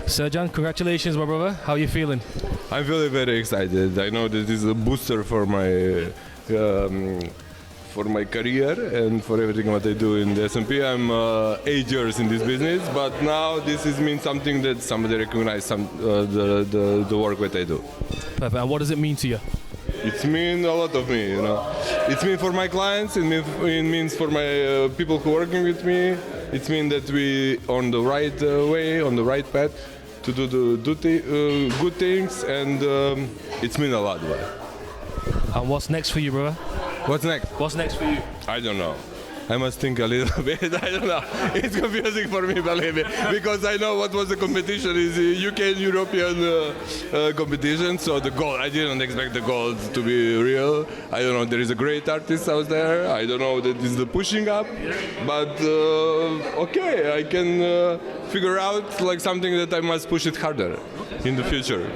Srdjan, congratulations, my brother. How are you feeling? I'm feeling very excited. I know this is a booster for my career and for everything what I do in the SMP. I'm 8 years in this business, but now this means something that somebody recognizes the work that I do. Perfect. And what does it mean to you? It means a lot of me, you know. It means for my clients, it means for my people who are working with me. It means that we on the right way, on the right path to do the good things, and it means a lot. And what's next for you, brother? What's next? What's next for you? I don't know. I must think a little bit. I don't know. It's confusing for me, believe me, because I know what was the competition is UK and European competition. So the gold, I didn't expect the gold to be real. I don't know. There is a great artist out there. I don't know that is the pushing up, but okay, I can figure out like something that I must push it harder in the future.